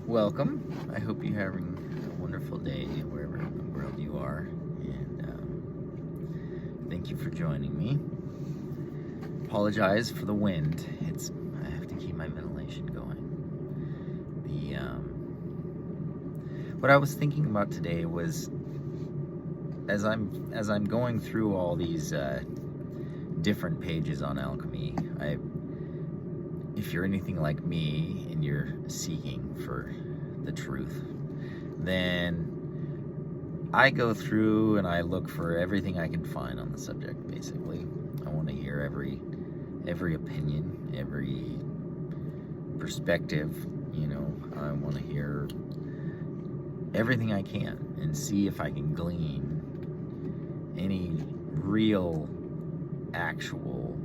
welcome. I hope you're having a wonderful day wherever in the world you are, and thank you for joining me. Apologize for the wind. I have to keep my ventilation going. What I was thinking about today was, as I'm going through all these different pages on Alchemy, if you're anything like me and you're seeking for the truth, then I go through and I look for everything I can find on the subject. Basically, I want to hear every opinion, every perspective. I want to hear everything I can and see if I can glean any real, actual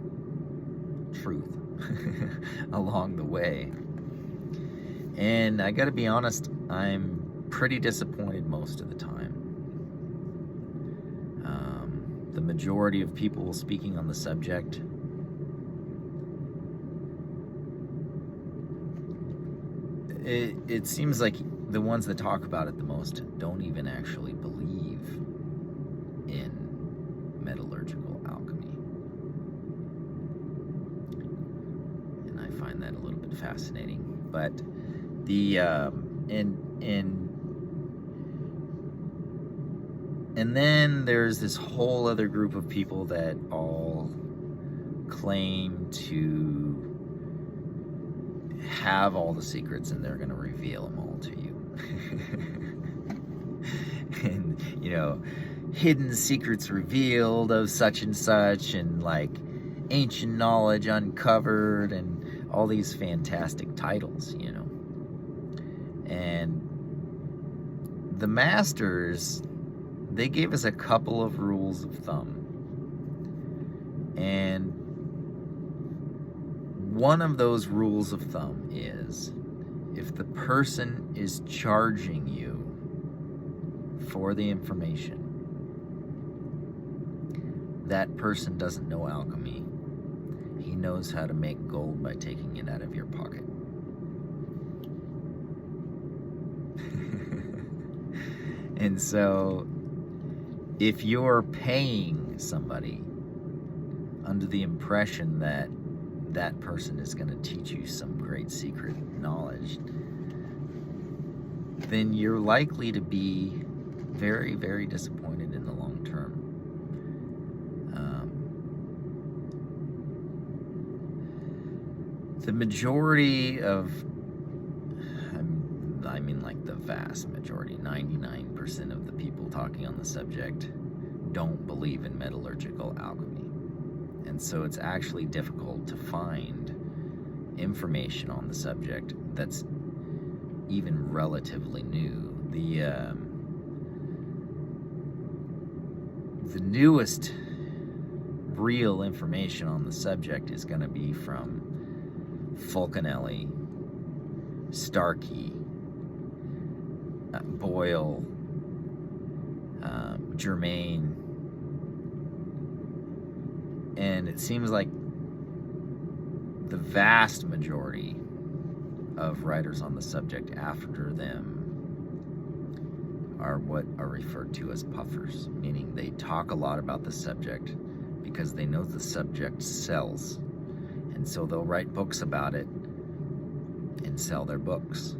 truth along the way. And I gotta be honest, I'm pretty disappointed most of the time. The majority of people speaking on the subject it seems like the ones that talk about it the most don't even actually believe in metallurgical alchemy. And I find that a little bit fascinating. But and then there's this whole other group of people that all claim to have all the secrets, and they're going to reveal them all to you. And hidden secrets revealed of such and such, and like ancient knowledge uncovered, and all these fantastic titles. And the masters, they gave us a couple of rules of thumb, and one of those rules of thumb is, if the person is charging you for the information, that person doesn't know alchemy. He knows how to make gold by taking it out of your pocket. And so, if you're paying somebody under the impression that that person is going to teach you some great secret knowledge, then you're likely to be very, very disappointed in the long term. The majority of, I mean like the vast majority, 99% of the people talking on the subject don't believe in metallurgical alchemy. And so it's actually difficult to find information on the subject that's even relatively new. The newest real information on the subject is going to be from Fulcanelli, Starkey, Boyle, Germain, and it seems like the vast majority of writers on the subject after them are what are referred to as puffers, meaning they talk a lot about the subject because they know the subject sells, and so they'll write books about it and sell their books.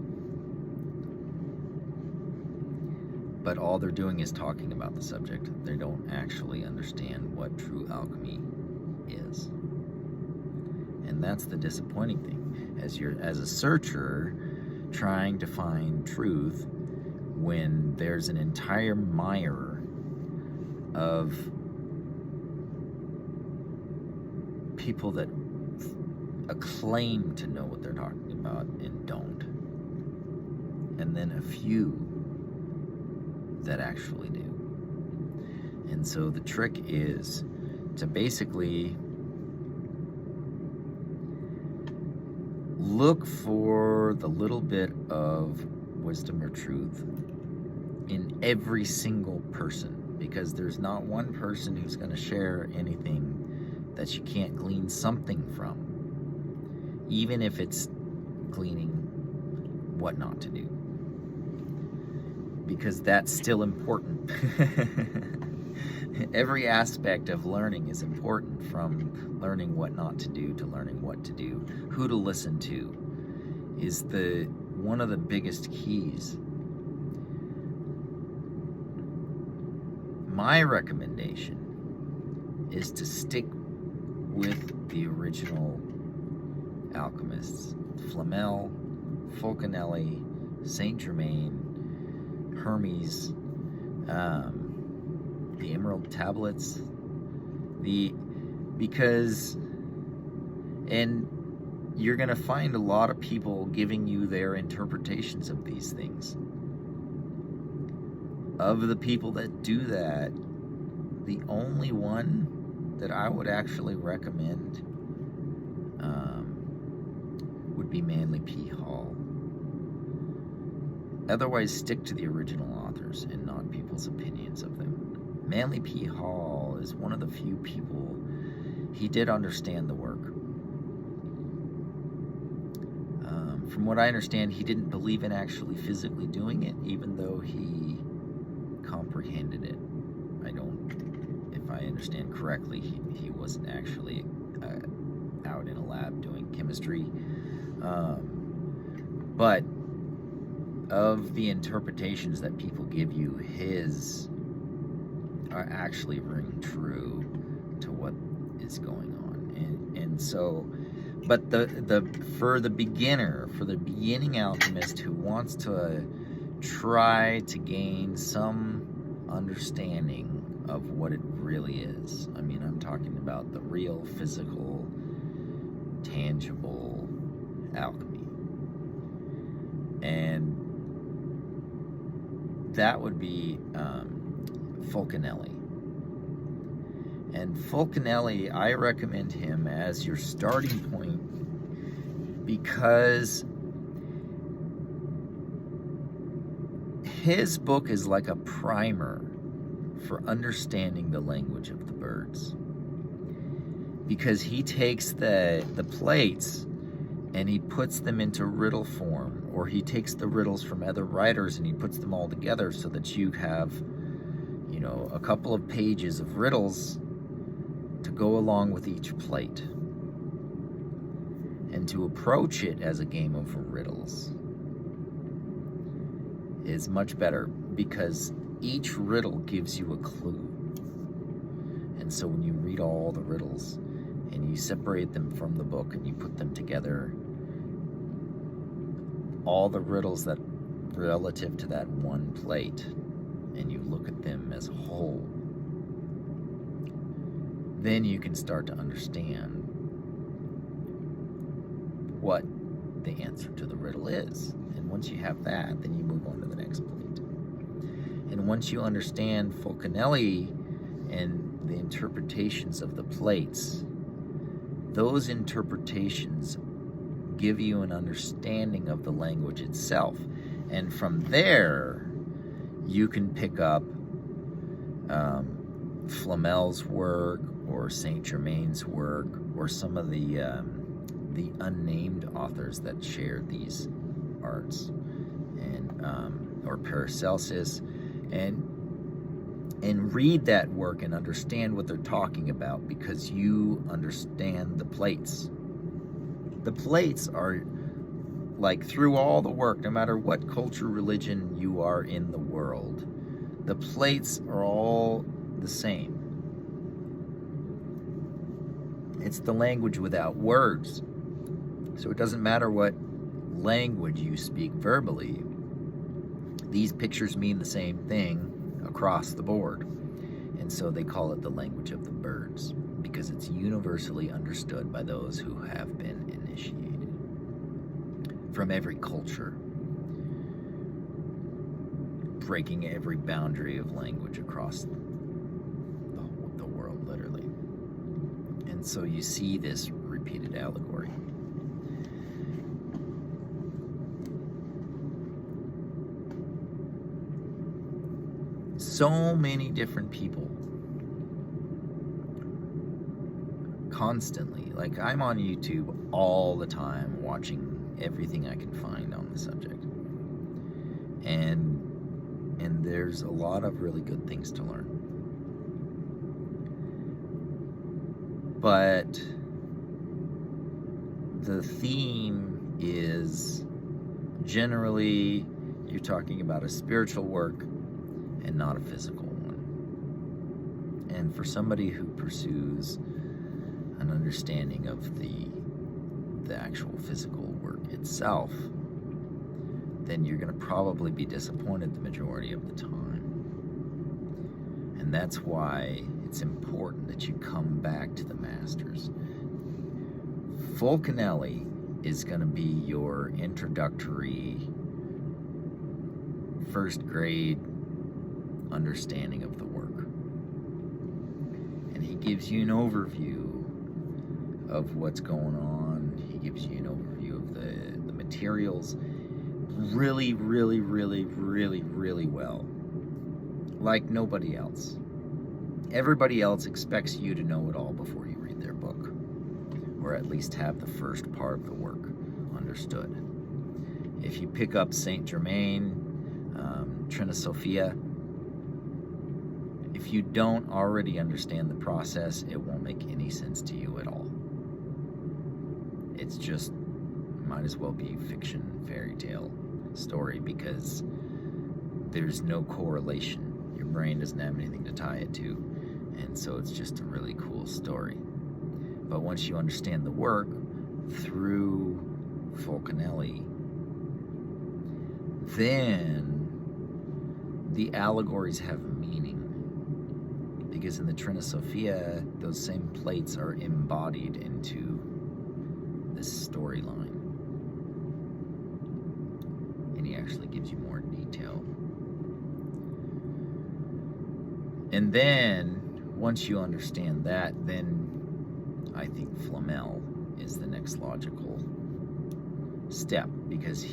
But all they're doing is talking about the subject. They don't actually understand what true alchemy is. And that's the disappointing thing. As a searcher trying to find truth, when there's an entire mire of people that claim to know what they're talking about and don't, and then a few that actually do. And so the trick is to basically look for the little bit of wisdom or truth in every single person, because there's not one person who's going to share anything that you can't glean something from, even if it's gleaning what not to do. Because that's still important. Every aspect of learning is important, from learning what not to do to learning what to do. Who to listen to is one of the biggest keys. My recommendation is to stick with the original alchemists: Flamel, Fulcanelli, Saint Germain, Hermes, the Emerald Tablets, and you're going to find a lot of people giving you their interpretations of these things. Of the people that do that, the only one that I would actually recommend would be Manly P. Hall. Otherwise, stick to the original authors and not people's opinions of them. Manly P. Hall is one of the few people, he did understand the work. From what I understand, he didn't believe in actually physically doing it, even though he comprehended it. If I understand correctly, he wasn't actually out in a lab doing chemistry. But of the interpretations that people give you, his are actually ring true to what is going on. And so, but for the beginning alchemist who wants to try to gain some understanding of what it really is. I mean, I'm talking about the real, physical, tangible alchemy. And that would be Fulcanelli. And Fulcanelli, I recommend him as your starting point because his book is like a primer for understanding the language of the birds. Because he takes the plates and he puts them into riddle form, or he takes the riddles from other writers and he puts them all together so that you have, a couple of pages of riddles to go along with each plate. And to approach it as a game of riddles is much better because each riddle gives you a clue. And so when you read all the riddles and you separate them from the book and you put them together, all the riddles that relative to that one plate, and you look at them as a whole, then you can start to understand what the answer to the riddle is. And once you have that, then you move on to the next plate. And once you understand Fulcanelli and the interpretations of the plates, those interpretations give you an understanding of the language itself. And from there, you can pick up Flamel's work or Saint Germain's work or some of the unnamed authors that shared these arts, and or Paracelsus, and read that work and understand what they're talking about because you understand the plates. The plates are like through all the work, no matter what culture, religion you are in the world, the plates are all the same. It's the language without words. So it doesn't matter what language you speak verbally. These pictures mean the same thing across the board. And so they call it the language of the birds because it's universally understood by those who have been initiated from every culture, breaking every boundary of language across the world, literally. And so you see this repeated allegory. So many different people constantly, like I'm on YouTube all the time watching everything I can find on the subject. And there's a lot of really good things to learn. But the theme is generally you're talking about a spiritual work and not a physical one. And for somebody who pursues an understanding of the actual physical work itself, then you're going to probably be disappointed the majority of the time. And that's why it's important that you come back to the masters. Fulcanelli is going to be your introductory first grade understanding of the work. And he gives you an overview of what's going on. He gives you an overview of the materials really, really, really, really, really well. Like nobody else. Everybody else expects you to know it all before you read their book, or at least have the first part of the work understood. If you pick up Saint Germain, Trina Sophia, if you don't already understand the process, it won't make any sense to you at all. It's just, might as well be fiction, fairy tale story, because there's no correlation. Your brain doesn't have anything to tie it to, and so it's just a really cool story. But once you understand the work through Fulcanelli, then the allegories have meaning, because in the Trina Sophia, those same plates are embodied into this storyline. And he actually gives you more detail. And then, once you understand that, then I think Flamel is the next logical step, because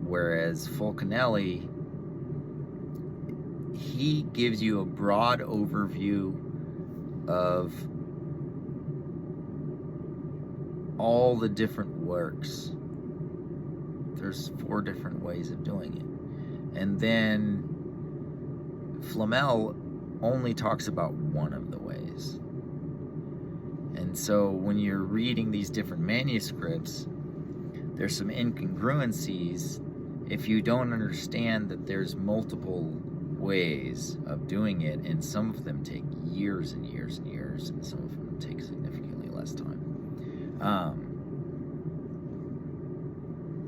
whereas Fulcanelli, he gives you a broad overview of all the different works. There's 4 different ways of doing it. And then Flamel only talks about one of the ways. And so when you're reading these different manuscripts, there's some incongruencies if you don't understand that there's multiple ways of doing it, and some of them take years and years and years, and some of them take significantly less time.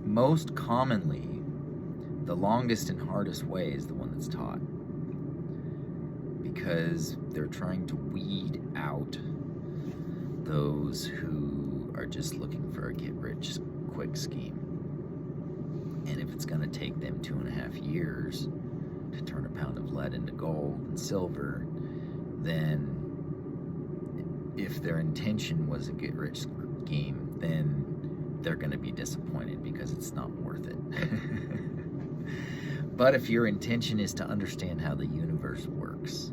Most commonly, the longest and hardest way is the one that's taught, because they're trying to weed out those who are just looking for a get-rich-quick scheme. And if it's going to take them 2.5 years to turn a pound of lead into gold and silver, then if their intention was a get-rich scheme, then they're going to be disappointed, because it's not worth it. But if your intention is to understand how the universe works,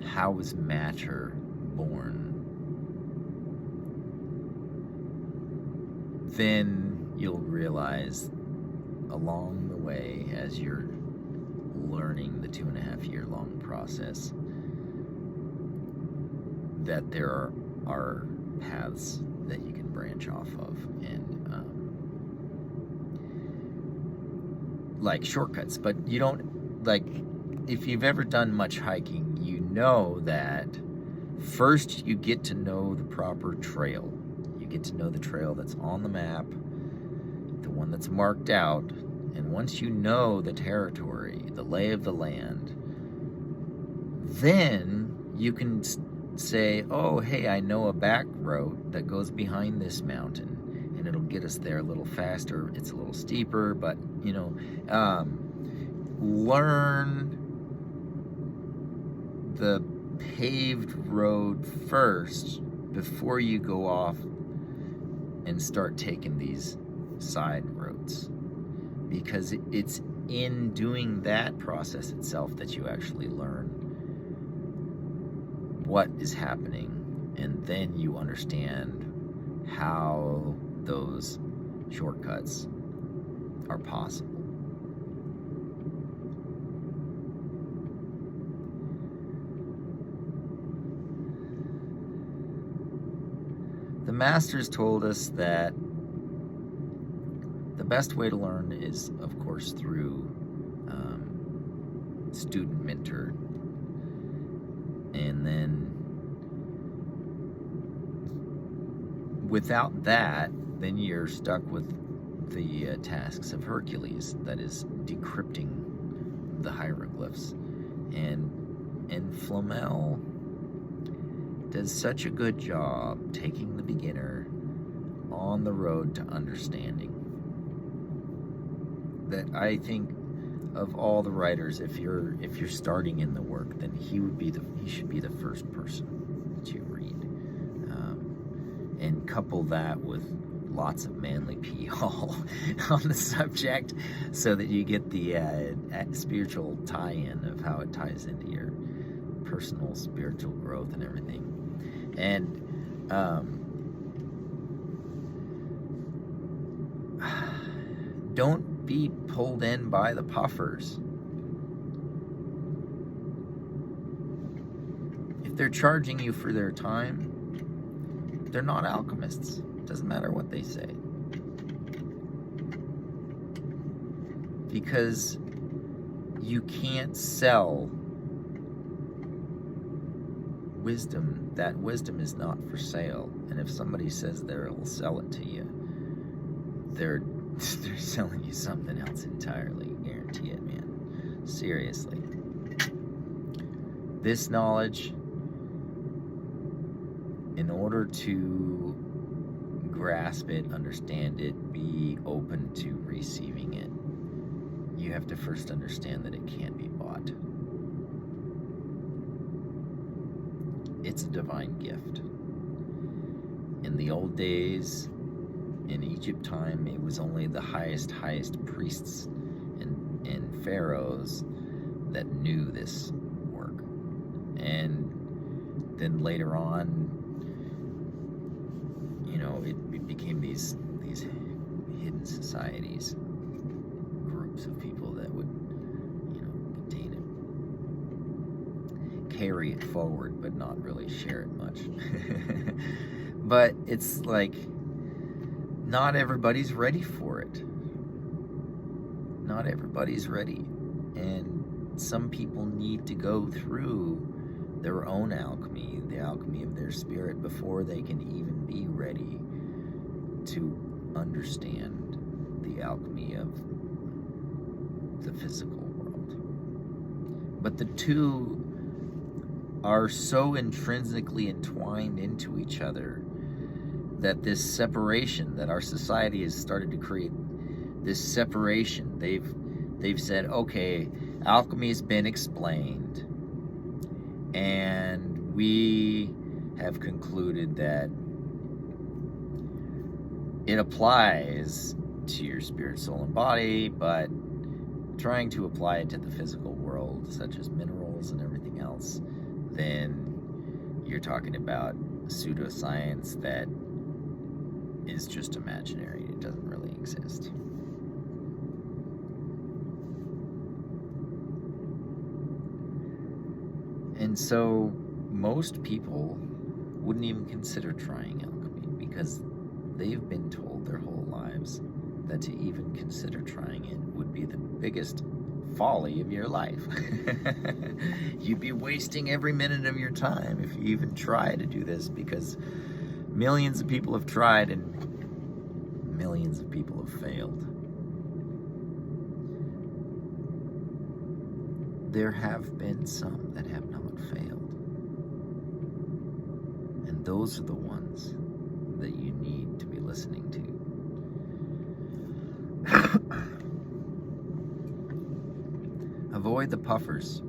how is matter born, then you'll realize along the way, as you're learning the 2.5-year-long process, that there are paths that you can branch off of, and like shortcuts. But you don't, like, if you've ever done much hiking, you know that first you get to know the proper trail. You get to know the trail that's on the map, the one that's marked out, and once you know the territory, the lay of the land, then you can say, oh, hey, I know a back road that goes behind this mountain, and it'll get us there a little faster. It's a little steeper, but, you know, learn the paved road first before you go off and start taking these side roads, because it's in doing that process itself that you actually learn what is happening, and then you understand how those shortcuts are possible. The masters told us that the best way to learn is, of course, through student mentor, and then without that, then you're stuck with the tasks of Hercules, that is decrypting the hieroglyphs, and Flamel does such a good job taking the beginner on the road to understanding that I think of all the writers, if you're starting in the work, then he should be the first person to read, and couple that with lots of manly pee all on the subject, so that you get the spiritual tie-in of how it ties into your personal spiritual growth and everything. And don't be pulled in by the puffers. If they're charging you for their time, they're not alchemists. Doesn't matter what they say. Because you can't sell wisdom. That wisdom is not for sale. And if somebody says they'll sell it to you, they're selling you something else entirely. Guarantee it, man. Seriously. This knowledge, in order to grasp it, understand it, be open to receiving it, you have to first understand that it can't be bought. It's a divine gift. In the old days, in Egypt time, it was only the highest priests and pharaohs that knew this work. And then later on, it became these hidden societies, groups of people that would, contain it, carry it forward, but not really share it much. But it's like, not everybody's ready for it. Not everybody's ready. And some people need to go through their own alchemy, the alchemy of their spirit, before they can even be ready to understand the alchemy of the physical world. But the two are so intrinsically entwined into each other that this separation that our society has started to create, this separation, they've said, okay, alchemy has been explained, and we have concluded that it applies to your spirit, soul, and body, but trying to apply it to the physical world, such as minerals and everything else, then you're talking about pseudoscience that is just imaginary. It doesn't really exist. And so most people wouldn't even consider trying alchemy, because they've been told their whole lives that to even consider trying it would be the biggest folly of your life. You'd be wasting every minute of your time if you even try to do this, because millions of people have tried and millions of people have failed. There have been some that have not failed. And those are the ones that you need to be listening to. Avoid the puffers.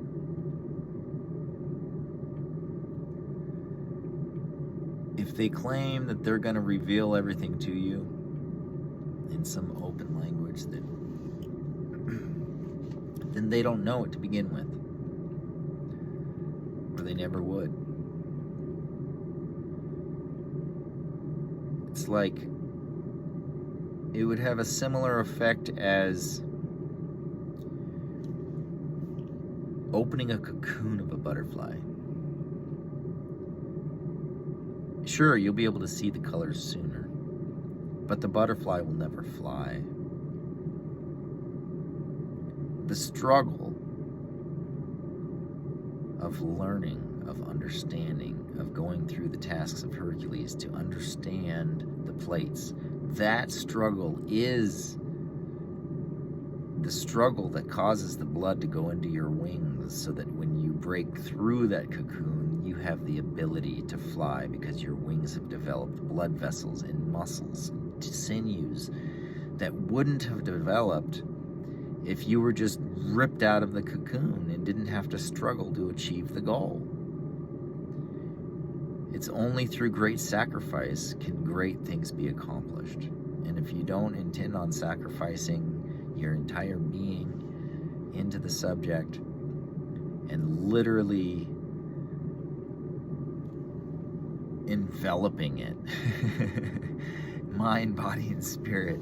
If they claim that they're going to reveal everything to you in some open language, then they don't know it to begin with, or they never would. It's like it would have a similar effect as opening a cocoon of a butterfly. Sure, you'll be able to see the colors sooner, but the butterfly will never fly. The struggle of learning, of understanding, of going through the tasks of Hercules to understand the plates, that struggle is the struggle that causes the blood to go into your wings so that when you break through that cocoon, you have the ability to fly because your wings have developed blood vessels and muscles, sinews that wouldn't have developed if you were just ripped out of the cocoon and didn't have to struggle to achieve the goal. It's only through great sacrifice can great things be accomplished. And if you don't intend on sacrificing your entire being into the subject and literally enveloping it, mind, body, and spirit,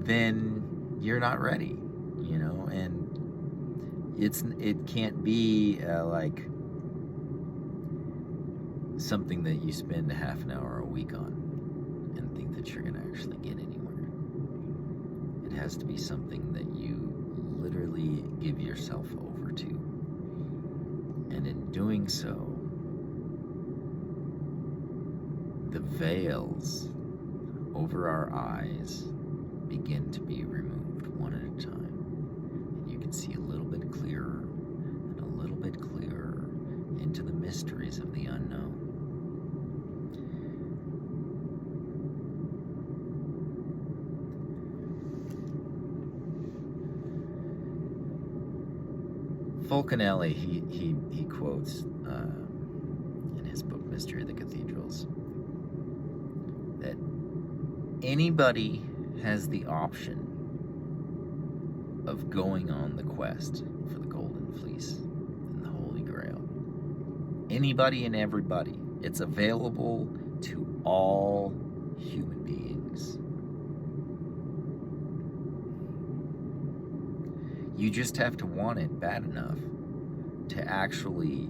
then you're not ready, you know. And it can't be like something that you spend a half an hour a week on and think that you're going to actually get anywhere. It has to be something that you literally give yourself over to. And in doing so, the veils over our eyes begin to be removed one at a time. And you can see a little bit clearer and a little bit clearer into the mysteries of the unknown. Fulcanelli, he quotes in his book Mystery of the Cathedrals that anybody has the option of going on the quest for the Golden Fleece and the Holy Grail. Anybody and everybody. It's available to all human beings. You just have to want it bad enough to actually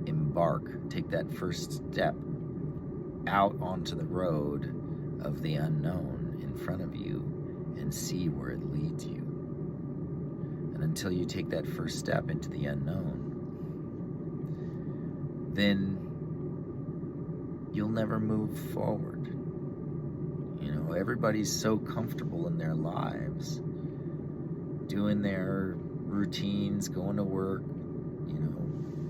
embark, take that first step out onto the road of the unknown in front of you and see where it leads you. And until you take that first step into the unknown, then you'll never move forward. You know, everybody's so comfortable in their lives, doing their routines, going to work, you know,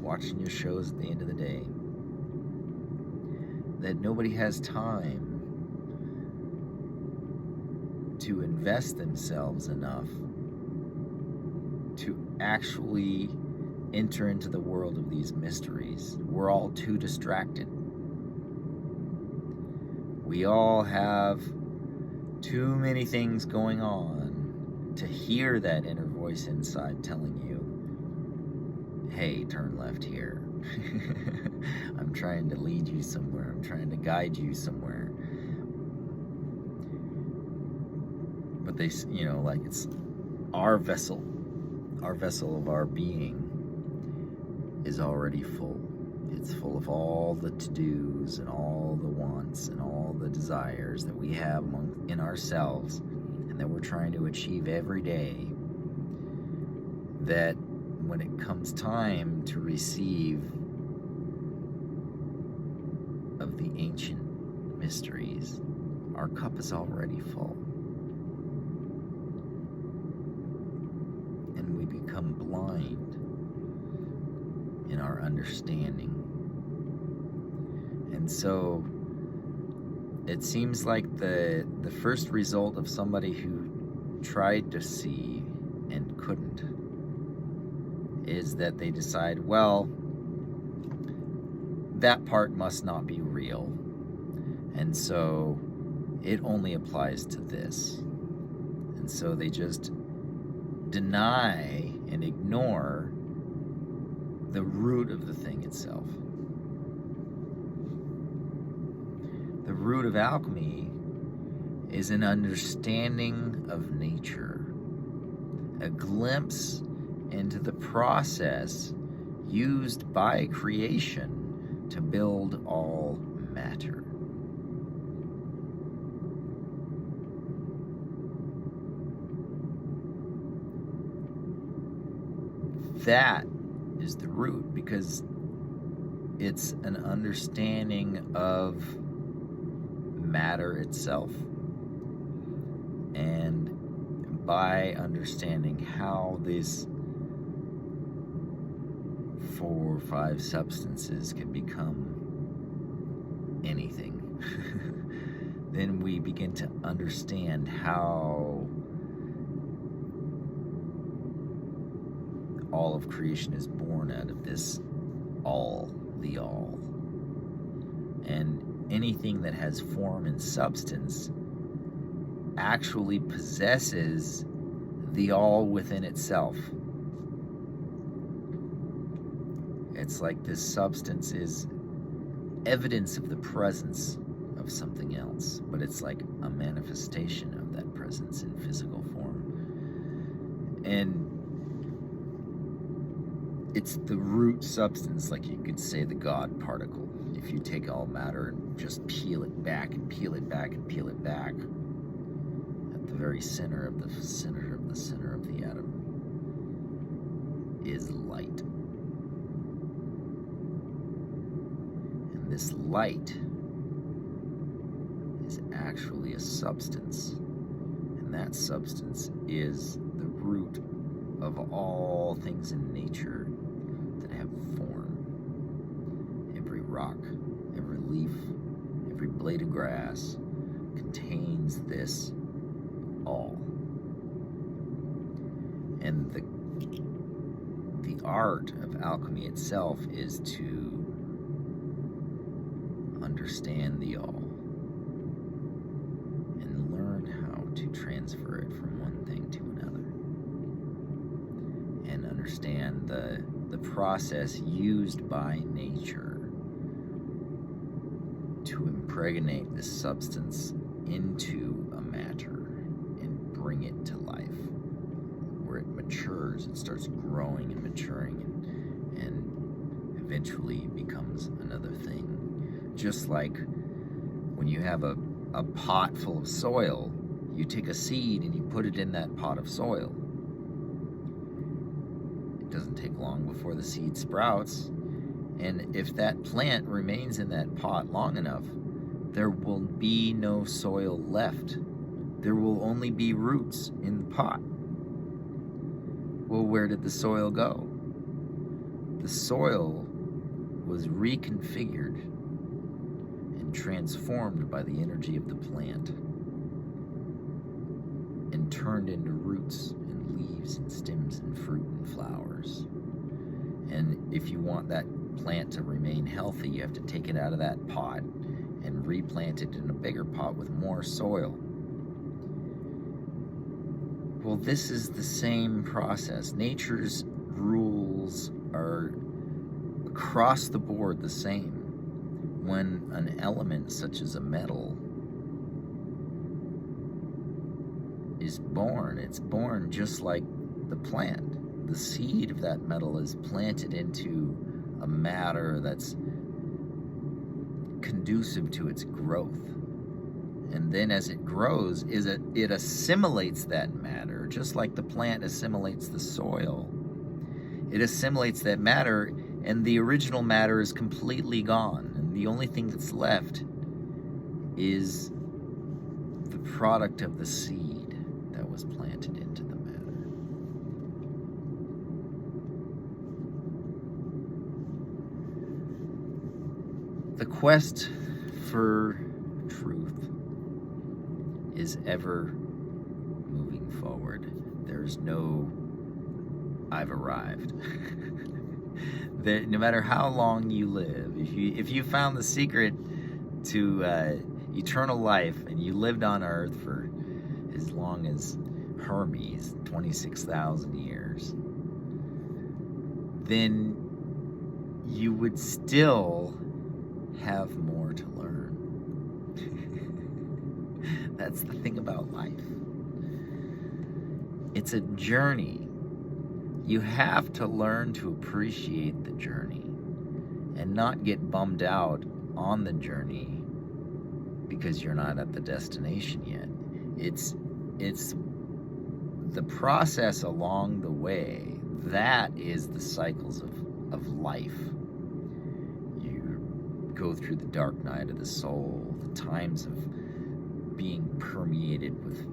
watching your shows at the end of the day, that nobody has time to invest themselves enough to actually enter into the world of these mysteries. We're all too distracted. We all have too many things going on to hear that inner voice inside telling you, hey, turn left here. I'm trying to lead you somewhere. I'm trying to guide you somewhere. But they, you know, like it's our vessel of our being is already full. It's full of all the to-dos and all the wants and all the desires that we have in ourselves and that we're trying to achieve every day, that when it comes time to receive of the ancient mysteries, our cup is already full. And we become blind in our understanding. And so it seems like the first result of somebody who tried to see and couldn't is that they decide, well, that part must not be real, and so it only applies to this. And so they just deny and ignore the root of the thing itself. The root of alchemy is an understanding of nature, a glimpse into the process used by creation to build all matter. That is the root, because it's an understanding of matter itself. And by understanding how these 4 or 5 substances can become anything, then we begin to understand how all of creation is born out of this all, the all. And anything that has form and substance actually possesses the all within itself. It's like this substance is evidence of the presence of something else, but it's like a manifestation of that presence in physical form. And it's the root substance, like you could say the God particle. If you take all matter and just peel it back and peel it back and peel it back, at the very center of the center of the center of the atom is light. And this light is actually a substance. And that substance is the root of all things in nature that have form. Every rock, every leaf, every blade of grass contains this all. And the art of alchemy itself is to understand the all and learn how to transfer it from one thing to another, and understand the process used by nature to impregnate this substance into a matter and bring it to life, where it matures, it starts growing and maturing and eventually becomes another thing. Just like when you have a pot full of soil, you take a seed and you put it in that pot of soil. It doesn't take long before the seed sprouts, and if that plant remains in that pot long enough, there will be no soil left. There will only be roots in the pot. Well, where did the soil go? The soil was reconfigured and transformed by the energy of the plant and turned into roots and leaves and stems and fruit and flowers. And if you want that plant to remain healthy, you have to take it out of that pot and replant it in a bigger pot with more soil. Well, this is the same process. Nature's rules are across the board the same. When an element such as a metal is born, it's born just like the plant. The seed of that metal is planted into a matter that's conducive to its growth. And then as it grows, it assimilates that matter, just like the plant assimilates the soil. It assimilates that matter, and the original matter is completely gone. And the only thing that's left is the product of the seed that was planted into the matter. The quest for truth is ever moving forward. There's no I've arrived. No matter how long you live, if you found the secret to eternal life and you lived on earth for as long as Hermes, 26,000 years, then you would still have more to learn. That's the thing about life. It's a journey. You have to learn to appreciate the journey and not get bummed out on the journey because you're not at the destination yet. It's the process along the way. That is the cycles of life. You go through the dark night of the soul, the times of being permeated with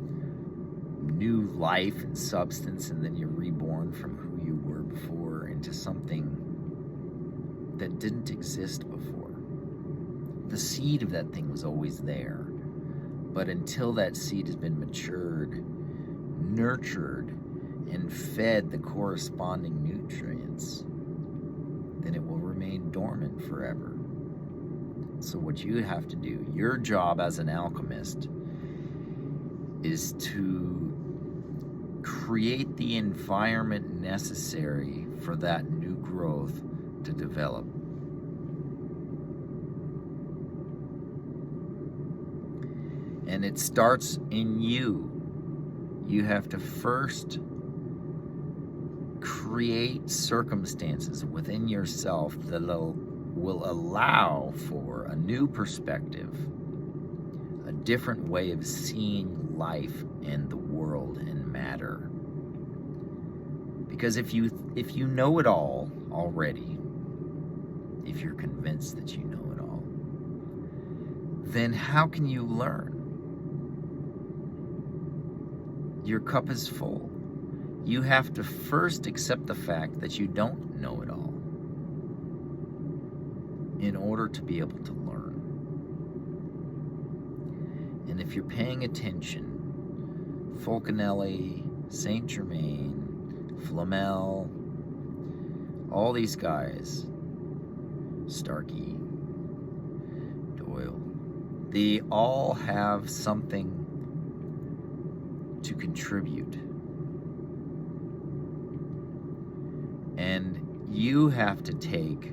new life and substance, and then you're reborn from who you were before into something that didn't exist before. The seed of that thing was always there, but until that seed has been matured, nurtured, and fed the corresponding nutrients, then it will remain dormant forever. So what you have to do, your job as an alchemist, is to create the environment necessary for that new growth to develop. And it starts in you. You have to first create circumstances within yourself that will allow for a new perspective, a different way of seeing life and the world and matter. Because if you know it all already, if you're convinced that you know it all, then how can you learn? Your cup is full. You have to first accept the fact that you don't know it all in order to be able to learn. And if you're paying attention, Fulcanelli, Saint Germain, Flamel, all these guys, Starkey, Doyle, they all have something to contribute. And you have to take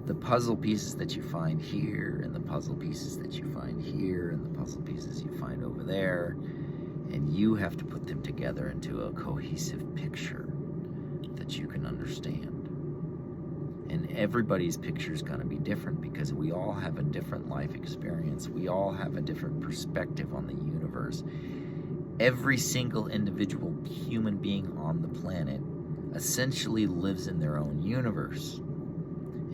the puzzle pieces that you find here, and the puzzle pieces that you find here, and the puzzle pieces you find over there, and you have to put them together into a cohesive picture that you can understand. And everybody's picture is going to be different because we all have a different life experience. We all have a different perspective on the universe. Every single individual human being on the planet essentially lives in their own universe.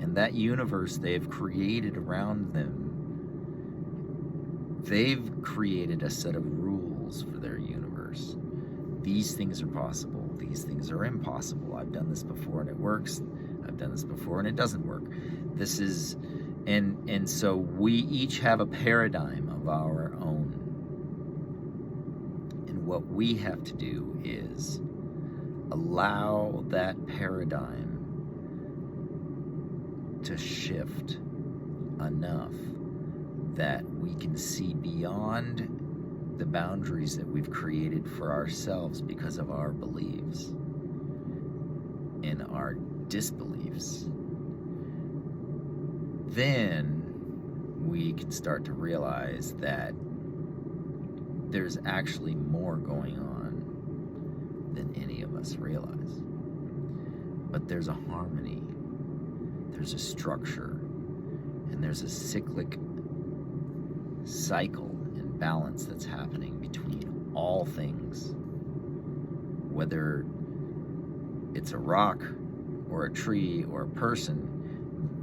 And that universe they've created around them, they've created a set of rules for their universe. These things are possible. These things are impossible. I've done this before and it works. I've done this before and it doesn't work. This is, and so we each have a paradigm of our own. And what we have to do is allow that paradigm to shift enough that we can see beyond the boundaries that we've created for ourselves because of our beliefs and our disbeliefs. Then we can start to realize that there's actually more going on than any of us realize. But there's a harmony, there's a structure, and there's a cyclic cycle and balance that's happening between all things. Whether it's a rock or a tree or a person,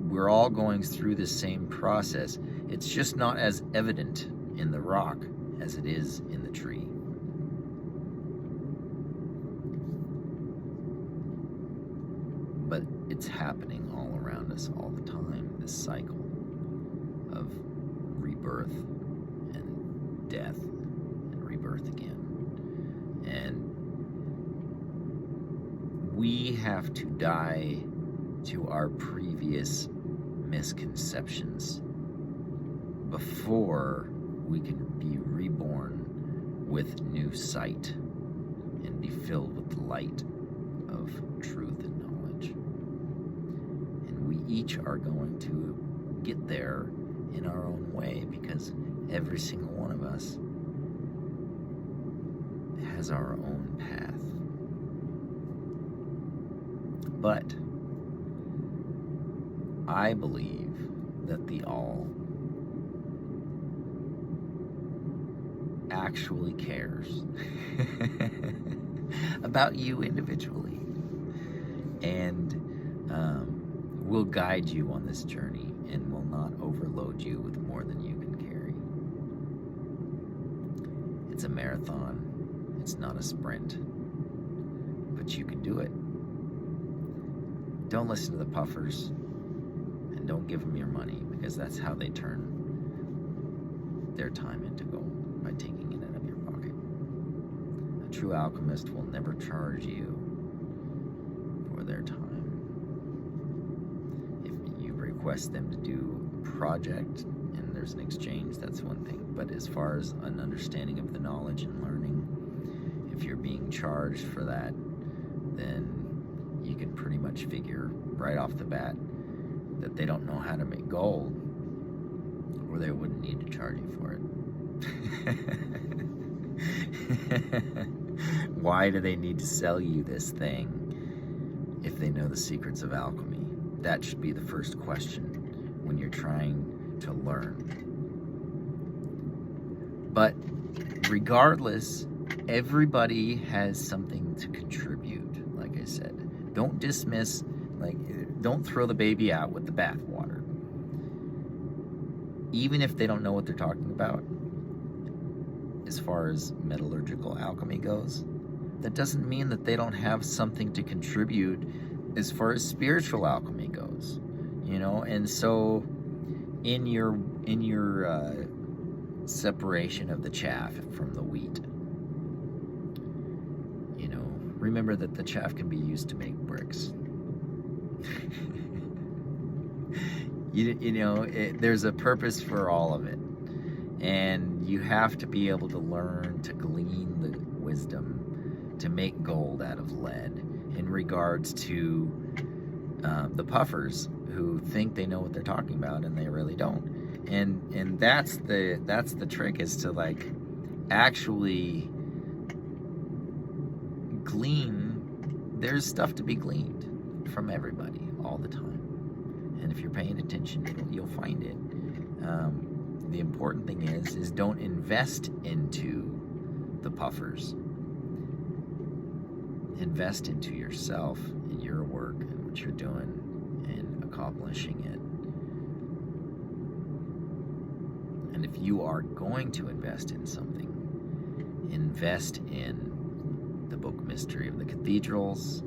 we're all going through the same process. It's just not as evident in the rock as it is in the tree. But it's happening all around us all the time, this cycle of rebirth and death and rebirth again. And we have to die to our previous misconceptions before we can be reborn with new sight and be filled with the light of truth and knowledge. And we each are going to get there in our own way, because every single one of us has our own path. But I believe that the all actually cares about you individually, and will guide you on this journey and will not overload you with more than you can carry. It's a marathon, it's not a sprint, but you can do it. Don't listen to the puffers, and don't give them your money, because that's how they turn their time into gold, by taking it out of your pocket. A true alchemist will never charge you for their time. If you request them to do a project and there's an exchange, that's one thing. But as far as an understanding of the knowledge and learning, if you're being charged for that, then you can pretty much figure right off the bat that they don't know how to make gold, or they wouldn't need to charge you for it. Why do they need to sell you this thing if they know the secrets of alchemy? That should be the first question when you're trying to learn. But regardless, everybody has something to contribute, like I said. Don't dismiss, don't throw the baby out with the bathwater. Even if they don't know what they're talking about, as far as metallurgical alchemy goes, that doesn't mean that they don't have something to contribute as far as spiritual alchemy goes, you know. And so in your separation of the chaff from the wheat, you know, remember that the chaff can be used to make bricks. There's a purpose for all of it, and you have to be able to learn to glean the wisdom to make gold out of lead. In regards to the puffers who think they know what they're talking about and they really don't, and that's the trick, is to like actually glean. There's stuff to be gleaned from everybody all the time, and if you're paying attention, you'll find it. The important thing is don't invest into the puffers. Invest into yourself and your work and what you're doing and accomplishing it. And if you are going to invest in something, invest in the book Mystery of the Cathedrals,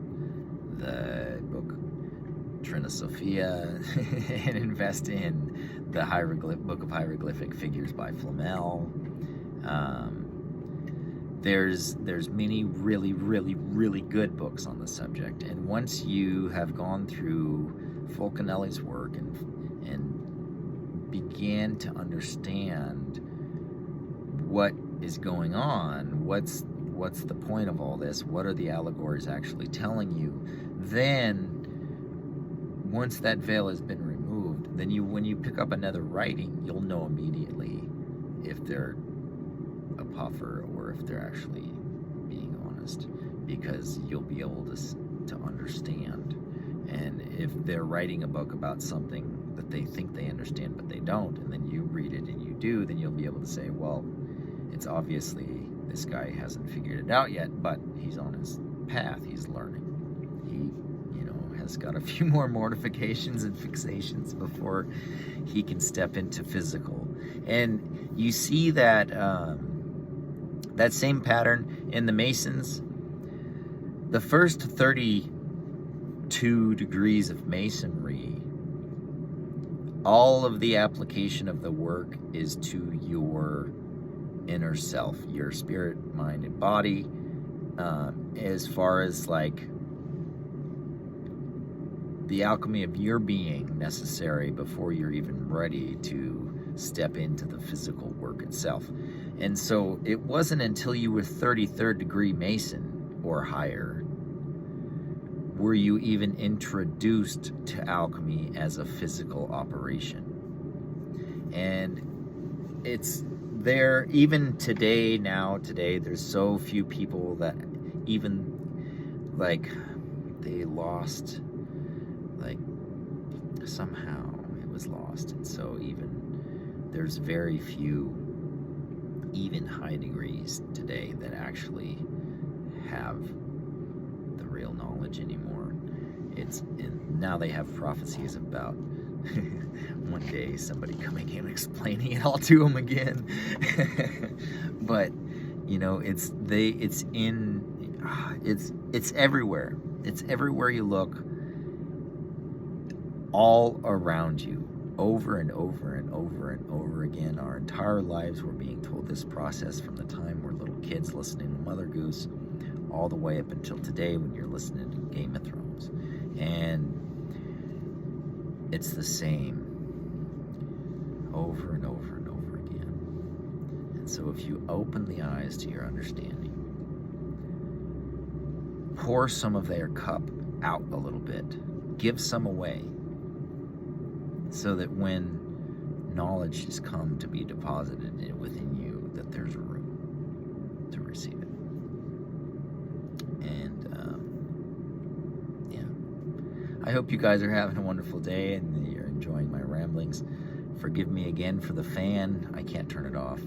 the book Trina Sophia, and invest in the Book of Hieroglyphic Figures by Flamel. There's many really, really, really good books on the subject, and once you have gone through Fulcanelli's work and began to understand what is going on, what's the point of all this, what are the allegories actually telling you, then once that veil has been removed, then when you pick up another writing, you'll know immediately if they're a puffer or if they're actually being honest, because you'll be able to understand. And if they're writing a book about something that they think they understand but they don't, and then you read it and you do, then you'll be able to say, well, it's obviously this guy hasn't figured it out yet, but he's on his path, he's learning. He, has got a few more mortifications and fixations before he can step into physical. And you see that that same pattern in the Masons. The first 32 degrees of Masonry, all of the application of the work is to your inner self, your spirit, mind, and body, as far as like the alchemy of your being necessary before you're even ready to step into the physical work itself. And so it wasn't until you were 33rd degree Mason or higher were you even introduced to alchemy as a physical operation. And it's there, even today, there's so few people that even, like, they lost, like, somehow it was lost. And so even there's very few, even high degrees today, that actually have the real knowledge anymore. And now they have prophecies about one day somebody coming in and explaining it all to them again. But you know, it's everywhere. It's everywhere you look, all around you, over and over and over and over again. Our entire lives we're being told this process, from the time we're little kids listening to Mother Goose all the way up until today when you're listening to Game of Thrones. And it's the same over and over and over again. And so if you open the eyes to your understanding, pour some of their cup out a little bit, give some away, so that when knowledge has come to be deposited within you, that there's a room to receive it. And I hope you guys are having a wonderful day and that you're enjoying my ramblings. Forgive me again for the fan. I can't turn it off.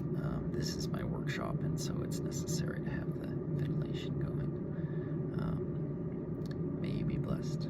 This is my workshop, and so it's necessary to have the ventilation going. May you be blessed.